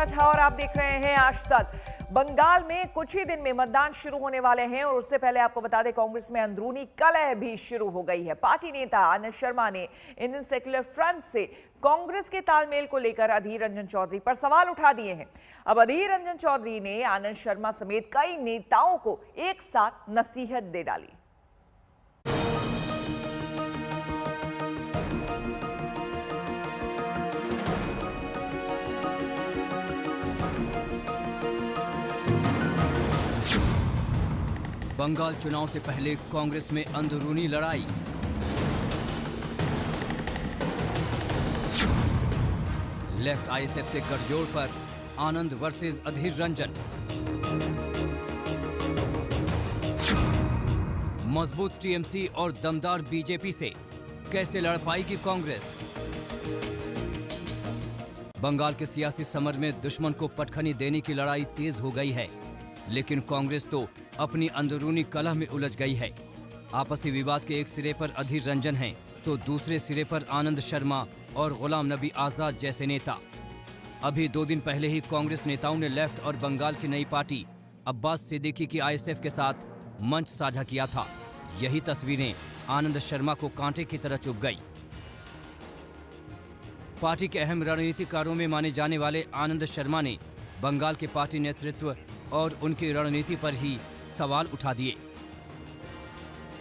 ममता झा और आप देख रहे हैं आज तक। बंगाल में कुछ ही दिन में मतदान शुरू होने वाले हैं और उससे पहले आपको बता दें कांग्रेस में अंदरूनी कलह भी शुरू हो गई है। पार्टी नेता आनंद शर्मा ने इंडियन सेक्युलर फ्रंट से कांग्रेस के तालमेल को लेकर अधीर रंजन चौधरी पर सवाल उठा दिए हैं। अब अधीर रंजन चौधरी ने आनंद शर्मा समेत कई नेताओं को एक साथ नसीहत दे डाली। बंगाल चुनाव से पहले कांग्रेस में अंदरूनी लड़ाई। लेफ्ट आईएसएफ से गठजोड़ पर आनंद वर्सेस अधीर रंजन। मजबूत टीएमसी और दमदार बीजेपी से कैसे लड़ पाएगी कांग्रेस। बंगाल के सियासी समर में दुश्मन को पटखनी देने की लड़ाई तेज हो गई है, लेकिन कांग्रेस तो अपनी अंदरूनी कलह में उलझ गई है। आपसी विवाद के एक सिरे पर अधीर रंजन हैं, तो दूसरे सिरे पर आनंद शर्मा और गुलाम नबी आजाद जैसे नेता। अभी 2 दिन पहले ही कांग्रेस नेताओं ने लेफ्ट और बंगाल की नई पार्टी अब्बास सिद्दीकी की आईएसएफ के साथ मंच साझा किया था। यही तस्वीरें आनंद शर्मा को कांटे की तरह चुभ गई। पार्टी के अहम रणनीतिकारों में माने जाने वाले आनंद शर्मा ने बंगाल के पार्टी नेतृत्व और उनकी रणनीति पर ही सवाल उठा दिए।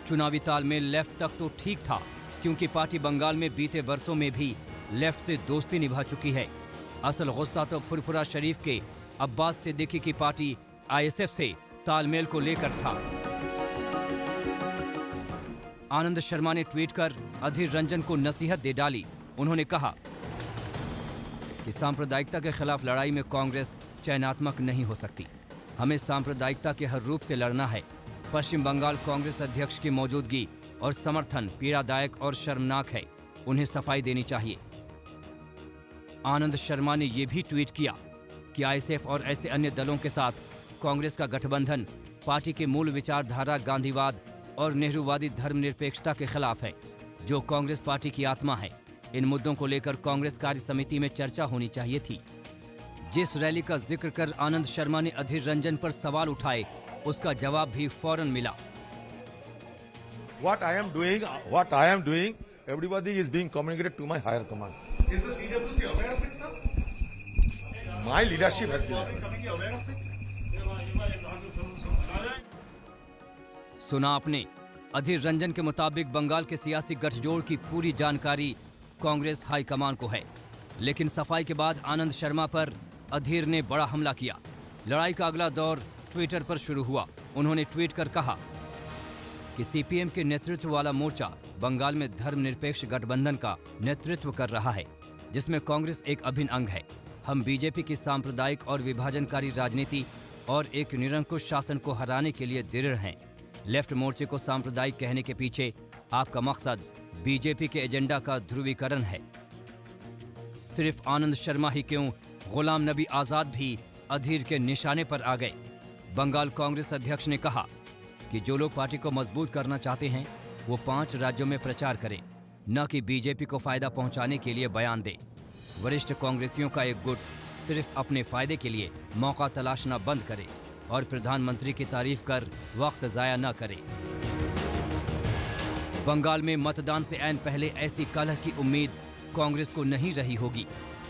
चुनावी तालमेल लेफ्ट तक तो ठीक था, क्योंकि पार्टी बंगाल में बीते वर्षों में भी लेफ्ट से दोस्ती निभा चुकी है। असल गुस्सा तो फुरफुरा शरीफ के अब्बास सिद्दीकी की पार्टी आईएसएफ से तालमेल को लेकर था। आनंद शर्मा ने ट्वीट कर अधीर रंजन को नसीहत दे डाली। उन्होंने कहा कि सांप्रदायिकता के खिलाफ लड़ाई में कांग्रेस चयनात्मक नहीं हो सकती। हमें सांप्रदायिकता के हर रूप से लड़ना है। पश्चिम बंगाल कांग्रेस अध्यक्ष की मौजूदगी और समर्थन पीड़ादायक और शर्मनाक है। उन्हें सफाई देनी चाहिए। आनंद शर्मा ने यह भी ट्वीट किया कि आईएसएफ और ऐसे अन्य दलों के साथ कांग्रेस का गठबंधन पार्टी के मूल विचारधारा गांधीवाद और नेहरूवादी धर्मनिरपेक्षता के खिलाफ है, जो कांग्रेस पार्टी की आत्मा है। इन मुद्दों को लेकर कांग्रेस कार्य समिति में चर्चा होनी चाहिए थी। जिस रैली का जिक्र कर आनंद शर्मा ने अधीर रंजन पर सवाल उठाए, उसका जवाब भी फौरन मिला। What I am doing, everybody is being communicated to my higher command. Is the CWC aware of it, sir? My leadership has been aware. सुना आपने। अधीर रंजन के मुताबिक बंगाल के सियासी गठजोड़ की पूरी जानकारी कांग्रेस हाईकमान को है, लेकिन सफाई के बाद आनंद शर्मा पर अधीर ने बड़ा हमला किया। लड़ाई का अगला दौर ट्विटर पर शुरू हुआ। उन्होंने ट्वीट कर कहा कि सीपीएम के नेतृत्व वाला मोर्चा बंगाल में धर्मनिरपेक्ष गठबंधन का नेतृत्व कर रहा है, जिसमें कांग्रेस एक अभिन्न अंग है। हम बीजेपी की सांप्रदायिक और विभाजनकारी राजनीति और एक निरंकुश शासन को हराने के लिए दृढ़ हैं। लेफ्ट मोर्चे को सांप्रदायिक कहने के पीछे आपका मकसद बीजेपी के एजेंडा का ध्रुवीकरण है। सिर्फ आनंद शर्मा ही क्यों, गुलाम नबी आजाद भी अधीर के निशाने पर आ गए। बंगाल कांग्रेस अध्यक्ष ने कहा कि जो लोग पार्टी को मजबूत करना चाहते हैं, वो 5 राज्यों में प्रचार करें, न कि बीजेपी को फायदा पहुंचाने के लिए बयान दें। वरिष्ठ कांग्रेसियों का एक गुट सिर्फ अपने फायदे के लिए मौका तलाशना बंद करे और प्रधानमंत्री की तारीफ कर वक्त जाया न करे। बंगाल में मतदान से ऐन पहले ऐसी कलह की उम्मीद कांग्रेस को नहीं रही होगी।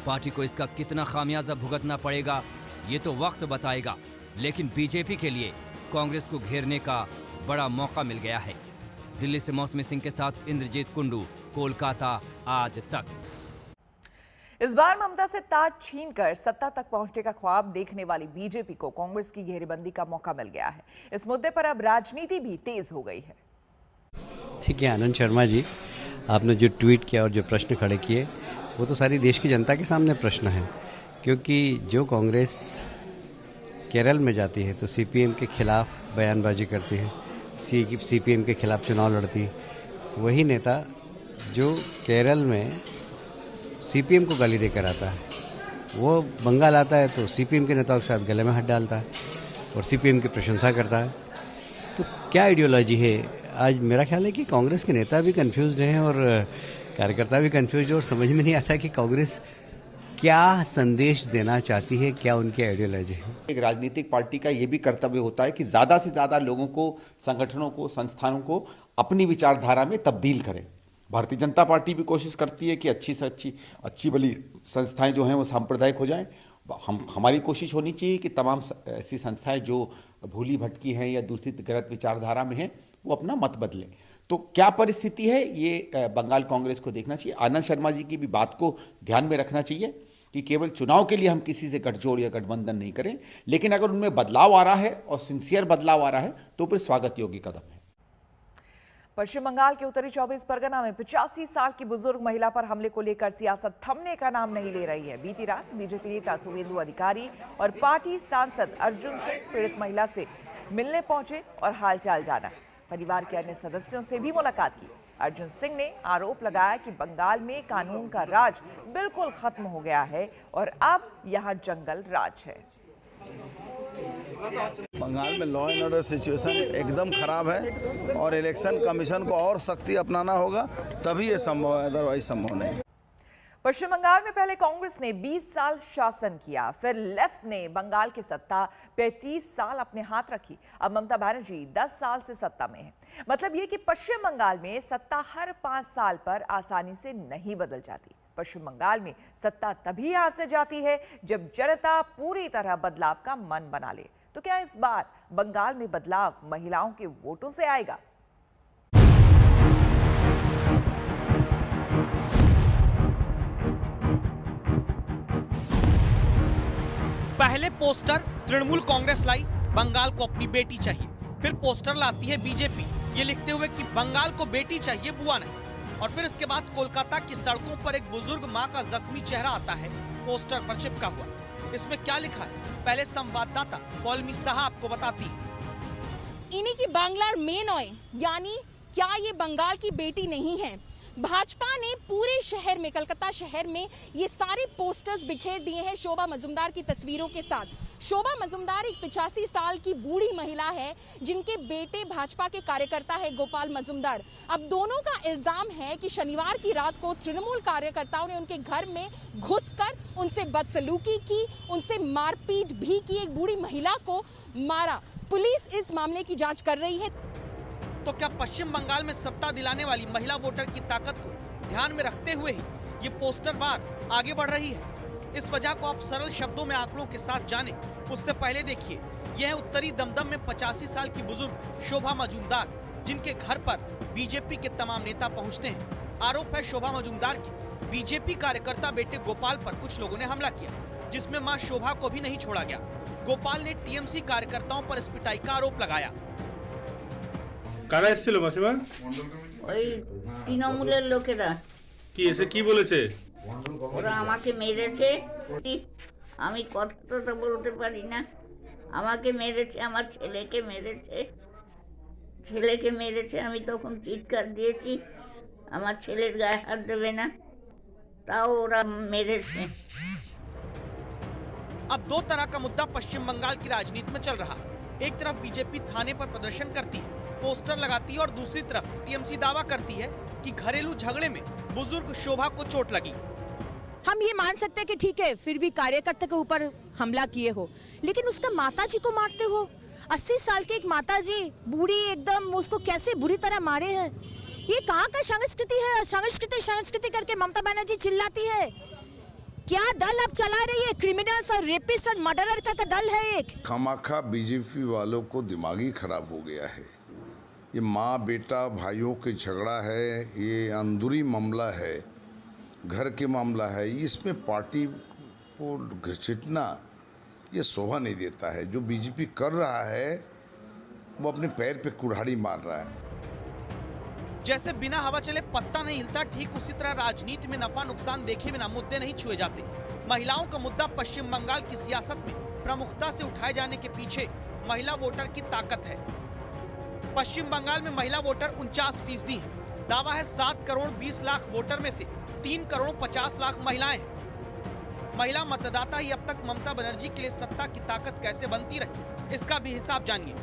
पार्टी को इसका कितना खामियाजा भुगतना पड़ेगा, ये तो वक्त बताएगा, लेकिन बीजेपी के लिए कांग्रेस को घेरने का बड़ा मौका मिल गया है। दिल्ली से मौसमी सिंह के साथ इंद्रजीत कुंडू, कोलकाता आज तक। इस बार ममता से ताज छीनकर सत्ता तक पहुंचने का ख्वाब देखने वाली बीजेपी को कांग्रेस की घेरेबंदी का मौका मिल गया है। इस मुद्दे पर अब राजनीति भी तेज हो गई है। ठीक है आनंद शर्मा जी, आपने जो ट्वीट किया और जो प्रश्न खड़े किए, वो तो सारी देश की जनता के सामने प्रश्न है। क्योंकि जो कांग्रेस केरल में जाती है तो सीपीएम के खिलाफ बयानबाजी करती है, सीपीएम के खिलाफ चुनाव लड़ती है। वही नेता जो केरल में सीपीएम को गाली देकर आता है, वो बंगाल आता है तो सीपीएम के नेताओं के साथ गले में हाथ डालता है और सीपीएम की प्रशंसा करता है। तो क्या आइडियोलॉजी है? आज मेरा ख्याल है कि कांग्रेस के नेता भी कंफ्यूज हैं और कार्यकर्ता भी कंफ्यूज है और समझ में नहीं आता कि कांग्रेस क्या संदेश देना चाहती है, क्या उनकी आइडियोलॉजी है। एक राजनीतिक पार्टी का ये भी कर्तव्य होता है कि ज़्यादा से ज़्यादा लोगों को, संगठनों को, संस्थानों को अपनी विचारधारा में तब्दील करें। भारतीय जनता पार्टी भी कोशिश करती है कि अच्छी से अच्छी भली संस्थाएं जो हैं वो सांप्रदायिक हो जाएं। हमारी कोशिश होनी चाहिए कि तमाम ऐसी संस्थाएं जो भूली भटकी हैं या दूसरी गलत विचारधारा में हैं वो अपना मत बदलें। तो क्या परिस्थिति है ये बंगाल कांग्रेस को देखना चाहिए। आनंद शर्मा जी की भी बात को ध्यान में रखना चाहिए कि केवल चुनाव के लिए हम किसी से गठजोड़ या गठबंधन नहीं करें, लेकिन अगर उनमें बदलाव आ रहा है और सिंसियर बदलाव आ रहा है तो फिर स्वागत योग्य कदम है। पश्चिम बंगाल के उत्तरी 24 परगना में 85 साल की बुजुर्ग महिला पर हमले को लेकर सियासत थमने का नाम नहीं ले रही है। बीती रात बीजेपी नेता शुभेंदु अधिकारी और पार्टी सांसद अर्जुन सिंह पीड़ित महिला से मिलने पहुंचे और हालचाल जाना, परिवार के अन्य सदस्यों से भी मुलाकात की। अर्जुन सिंह ने आरोप लगाया कि बंगाल में कानून का राज बिल्कुल खत्म हो गया है और अब यहां जंगल राज है। बंगाल में लॉ एंड ऑर्डर सिचुएशन एकदम खराब है और इलेक्शन कमीशन को और सख्ती अपनाना होगा, तभी ये संभव है, अदरवाइज संभव नहीं। पश्चिम बंगाल में पहले कांग्रेस ने 20 साल शासन किया, फिर लेफ्ट ने बंगाल की सत्ता 35 साल अपने हाथ रखी। अब ममता बनर्जी 10 साल से सत्ता में है। मतलब ये कि पश्चिम बंगाल में सत्ता हर 5 साल पर आसानी से नहीं बदल जाती। पश्चिम बंगाल में सत्ता तभी हाथ से जाती है जब जनता पूरी तरह बदलाव का मन बना ले। तो क्या इस बार बंगाल में बदलाव महिलाओं के वोटों से आएगा? पहले पोस्टर तृणमूल कांग्रेस लाई बंगाल को अपनी बेटी चाहिए, फिर पोस्टर लाती है बीजेपी ये लिखते हुए कि बंगाल को बेटी चाहिए बुआ नहीं, और फिर इसके बाद कोलकाता की सड़कों पर एक बुजुर्ग मां का जख्मी चेहरा आता है पोस्टर पर चिपका हुआ। इसमें क्या लिखा है, पहले संवाददाता पौलमी साहा आपको बताती है। इन्हीं की बांग्लार में नॉय, यानी क्या ये बंगाल की बेटी नहीं है? भाजपा ने पूरे शहर में, कलकत्ता शहर में ये सारे पोस्टर्स बिखेर दिए हैं शोभा मजुमदार की तस्वीरों के साथ। शोभा मजुमदार एक 85 साल की बूढ़ी महिला है जिनके बेटे भाजपा के कार्यकर्ता है गोपाल मजुमदार। अब दोनों का इल्जाम है कि शनिवार की रात को तृणमूल कार्यकर्ताओं ने उनके घर में घुसकर उनसे बदसलूकी की, उनसे मारपीट भी की, एक बूढ़ी महिला को मारा। पुलिस इस मामले की जांच कर रही है। तो क्या पश्चिम बंगाल में सत्ता दिलाने वाली महिला वोटर की ताकत को ध्यान में रखते हुए ही ये पोस्टर वार आगे बढ़ रही है? इस वजह को आप सरल शब्दों में आंकड़ों के साथ जाने उससे पहले देखिए, यह है उत्तरी दमदम में 85 साल की बुजुर्ग शोभा मजुमदार, जिनके घर पर बीजेपी के तमाम नेता पहुंचते हैं। आरोप है शोभा मजुमदार के बीजेपी कार्यकर्ता बेटे गोपाल पर कुछ लोगों ने हमला किया, जिसमें मां शोभा को भी नहीं छोड़ा गया। गोपाल ने टीएमसी कार्यकर्ताओं पर इस पिटाई का आरोप लगाया। কারা এসেছিল মাসিমা? ওই তৃণমূলের লোকেরা। কি এসে কি বলেছে? ওরা আমাকে মেরেছে, আমি কথা তো বলতে পারি না। আমাকে মেরেছে, আমার ছেলেকে মেরেছে, আমি তখন চিৎকার দিয়েছি আমার ছেলের গায়ে হাত দেবে না, তাও ওরা মেরেছে। अब दो तरह का मुद्दा पश्चिम बंगाल की राजनीति में चल रहा। एक तरफ बीजेपी थाने पर प्रदर्शन करती है, पोस्टर लगाती है, और दूसरी तरफ टीएमसी दावा करती है कि घरेलू झगड़े में बुजुर्ग शोभा को चोट लगी। हम ये मान सकते हैं कि ठीक है, फिर भी कार्यकर्ता के ऊपर हमला किए हो, लेकिन उसका माताजी को मारते हो। 80 साल की एक माताजी बूढ़ी एकदम, उसको कैसे बुरी तरह मारे हैं? ये कहाँ का संस्कृति है? संस्कृति करके ममता बनर्जी चिल्लाती है। क्या दल अब चला रही है? क्रिमिनल्स और रेपिस्ट और मर्डरर का दल है एक। खामाखा बीजेपी वालों को दिमागी खराब हो गया है। ये माँ बेटा भाइयों के झगड़ा है, ये अंदरूनी मामला है, घर के मामला है। इसमें पार्टी को घसीटना ये शोभा नहीं देता है। जो बीजेपी कर रहा है वो अपने पैर पे कुल्हाड़ी मार रहा है। जैसे बिना हवा चले पत्ता नहीं हिलता, ठीक उसी तरह राजनीति में नफा नुकसान देखे बिना मुद्दे नहीं छुए जाते। महिलाओं का मुद्दा पश्चिम बंगाल की सियासत में प्रमुखता से उठाए जाने के पीछे महिला वोटर की ताकत है। पश्चिम बंगाल में महिला वोटर 49% है। दावा है 7 करोड़ 20 लाख वोटर में से 3 करोड़ 50 लाख महिलाएं हैं। महिला मतदाता ही अब तक ममता बनर्जी के लिए सत्ता की ताकत कैसे बनती रही, इसका भी हिसाब जानिए।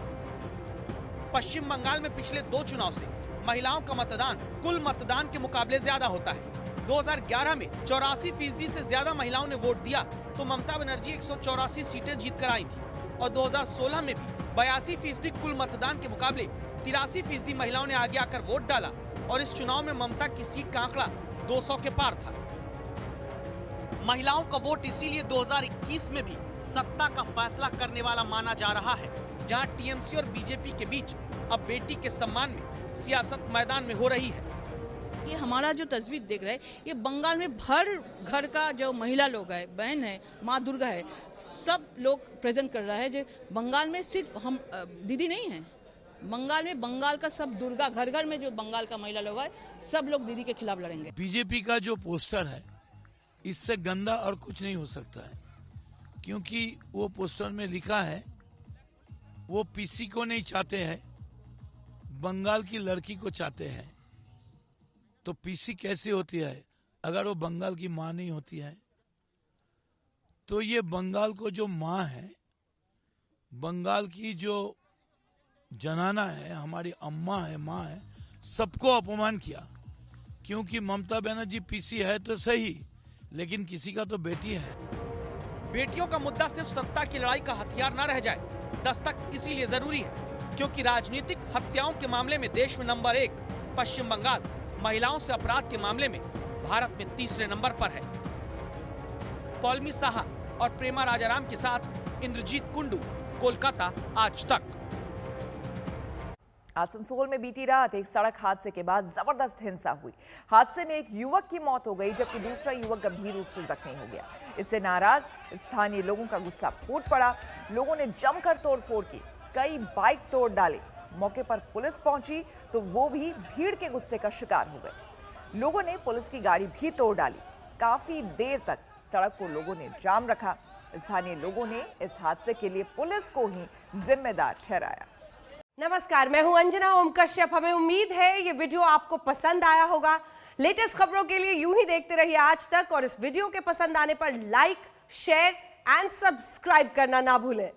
पश्चिम बंगाल में पिछले 2 चुनाव से महिलाओं का मतदान कुल मतदान के मुकाबले ज्यादा होता है। 2011 में 84% से ज्यादा महिलाओं ने वोट दिया तो ममता बनर्जी 184 सीटें जीत कर आई थी और 2016 में भी 82% कुल मतदान के मुकाबले 83% महिलाओं ने आगे आकर वोट डाला और इस चुनाव में ममता की सीट का आंकड़ा 200 के पार था। महिलाओं का वोट इसीलिए 2021 में भी सत्ता का फैसला करने वाला माना जा रहा है, जहां टीएमसी और बीजेपी के बीच अब बेटी के सम्मान में सियासत मैदान में हो रही है। ये हमारा जो तस्वीर देख रहे हैं, ये बंगाल में हर घर का जो महिला लोग है, बहन है, माँ दुर्गा है, सब लोग प्रेजेंट कर रहा है। जो बंगाल में सिर्फ हम दीदी नहीं है, बंगाल में बंगाल का सब दुर्गा, घर घर में जो बंगाल का महिला लोग है, सब लोग दीदी के खिलाफ लड़ेंगे। बीजेपी का जो पोस्टर है, इससे गंदा और कुछ नहीं हो सकता है, क्योंकि वो पोस्टर में लिखा है वो पीसी को नहीं चाहते हैं, बंगाल की लड़की को चाहते हैं। तो पीसी कैसे होती है अगर वो बंगाल की माँ नहीं होती है? तो ये बंगाल को जो माँ है, बंगाल की जो जनाना है, हमारी अम्मा है, माँ है, सबको अपमान किया। क्योंकि ममता बनर्जी पीसी है तो सही, लेकिन किसी का तो बेटी है। बेटियों का मुद्दा सिर्फ सत्ता की लड़ाई का हथियार न रह जाए, दस्तक इसीलिए जरूरी है क्योंकि राजनीतिक हत्याओं के मामले में देश में नंबर 1 पश्चिम बंगाल, महिलाओं से अपराध के मामले में भारत में तीसरे नंबर पर है। पौलमी साहा और प्रेमा राजाराम के साथ इंद्रजीत कुंडू, कोलकाता आज तक। आसनसोल में बीती रात एक सड़क हादसे के बाद जबरदस्त हिंसा हुई। हादसे में एक युवक की मौत हो गई जबकि दूसरा युवक गंभीर रूप से जख्मी हो गया। इससे नाराज स्थानीय लोगों का गुस्सा फूट पड़ा। लोगों ने जमकर तोड़फोड़ की, कई बाइक तोड़ डाले। मौके पर पुलिस पहुंची तो वो भी भीड़ के गुस्से का शिकार हो गए। लोगों ने पुलिस की गाड़ी भी तोड़ डाली। काफी देर तक सड़क को लोगों ने जाम रखा। स्थानीय लोगों ने इस हादसे के लिए पुलिस को ही जिम्मेदार ठहराया। नमस्कार, मैं हूं अंजना ओम कश्यप। हमें उम्मीद है ये वीडियो आपको पसंद आया होगा। लेटेस्ट खबरों के लिए यूं ही देखते रहिए आज तक और इस वीडियो के पसंद आने पर लाइक, शेयर एंड सब्सक्राइब करना ना भूलें।